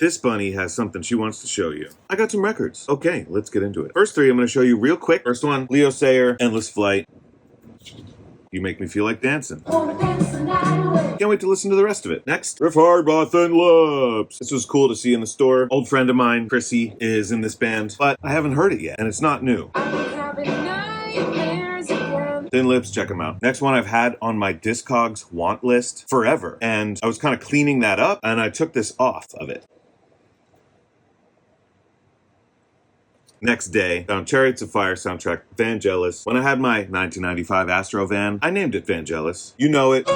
This bunny has something she wants to show you. I got some records. Okay, let's get into it. First three I'm going to show you real quick. First one, Leo Sayer, Endless Flight. You make me feel like dancing. Can't wait to listen to the rest of it. Next, Riff Hard by Thin Lips. This was cool to see in the store. Old friend of mine, Chrissy, is in this band, but I haven't heard it yet, and it's not new. Thin Lips, check them out. Next one I've had on my Discogs want list forever, and I was kind of cleaning that up, and I took this off of it. Next day, found Chariots of Fire soundtrack, Vangelis. When I had my 1995 Astro van, I named it Vangelis. You know it.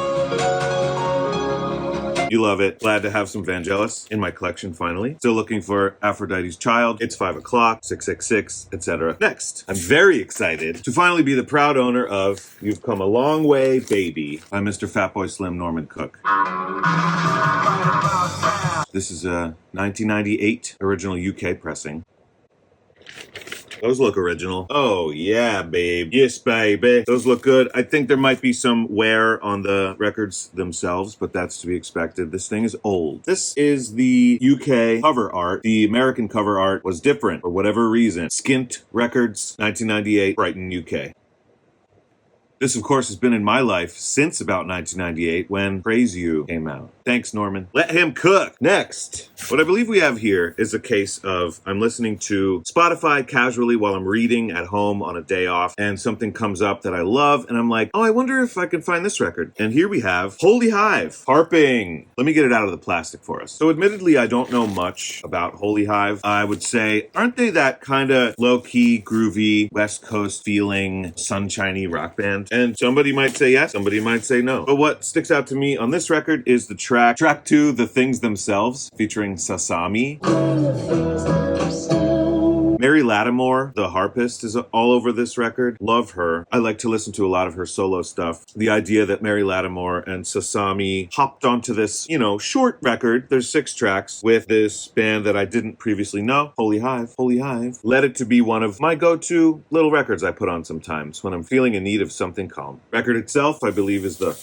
You love it. Glad to have some Vangelis in my collection finally. Still looking for Aphrodite's Child. It's 5 o'clock, 666, etc. Next, I'm very excited to finally be the proud owner of You've Come a Long Way, Baby by Mr. Fatboy Slim Norman Cook. This is a 1998 original UK pressing. Those look original. Oh, yeah, babe. Yes, baby. Those look good. I think there might be some wear on the records themselves, but that's to be expected. This thing is old. This is the UK cover art. The American cover art was different for whatever reason. Skint Records, 1998, Brighton, UK. This, of course, has been in my life since about 1998 when Praise You came out. Thanks, Norman. Let him cook. Next, what I believe we have here is a case of I'm listening to Spotify casually while I'm reading at home on a day off, and something comes up that I love, and I'm like, oh, I wonder if I can find this record. And here we have Holy Hive, Harping. Let me get it out of the plastic for us. So admittedly, I don't know much about Holy Hive. I would say, aren't they that kind of low-key, groovy, West Coast feeling, sunshiny rock band? And somebody might say yes, somebody might say no. But what sticks out to me on this record is the track 2, The Things Themselves, featuring Sasami. Mary Lattimore, the harpist, is all over this record. Love her. I like to listen to a lot of her solo stuff. The idea that Mary Lattimore and Sasami hopped onto this, short record, there's 6 tracks, with this band that I didn't previously know, Holy Hive, led it to be one of my go-to little records I put on sometimes when I'm feeling in need of something calm. Record itself, I believe, is the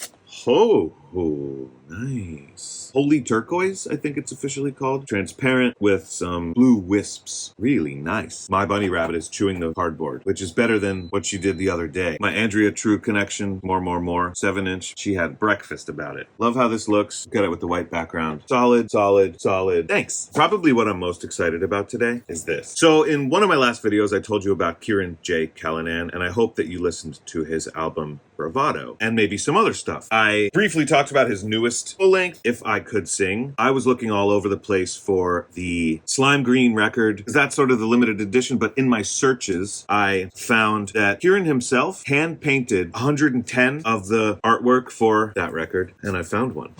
nice. Holy Turquoise, I think it's officially called. Transparent with some blue wisps. Really nice. My bunny rabbit is chewing the cardboard, which is better than what she did the other day. My Andrea True connection, more, 7-inch. She had breakfast about it. Love how this looks. Got it with the white background. Solid. Thanks. Probably what I'm most excited about today is this. So in one of my last videos, I told you about Kirin Callinan, and I hope that you listened to his album Bravado, and maybe some other stuff. I briefly talked about his newest full-length, If I Could Sing. I was looking all over the place for the Slime Green record, because that's sort of the limited edition, but in my searches, I found that Kirin himself hand-painted 110 of the artwork for that record, and I found one.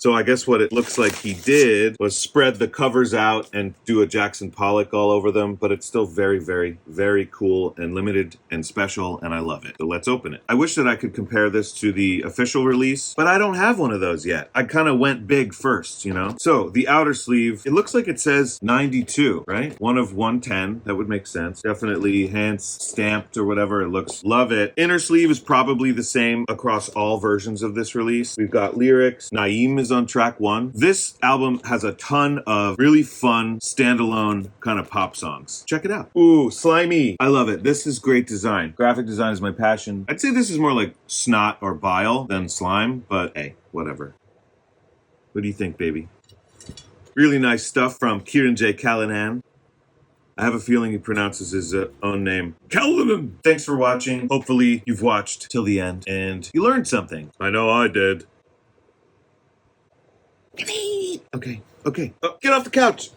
So I guess what it looks like he did was spread the covers out and do a Jackson Pollock all over them, but it's still very, very, very cool and limited and special, and I love it. So let's open it. I wish that I could compare this to the official release, but I don't have one of those yet. I kind of went big first, So the outer sleeve, it looks like it says 92, right? 1 of 110. That would make sense. Definitely hand stamped or whatever it looks. Love it. Inner sleeve is probably the same across all versions of this release. We've got lyrics. Naeem is on track 1. This album has a ton of really fun, standalone kind of pop songs. Check it out. Ooh, slimy. I love it. This is great design. Graphic design is my passion. I'd say this is more like snot or bile than slime, but hey, whatever. What do you think, baby? Really nice stuff from Kirin Callinan. I have a feeling he pronounces his own name Callinan. Thanks for watching. Hopefully you've watched till the end and you learned something. I know I did. Okay. Oh, get off the couch.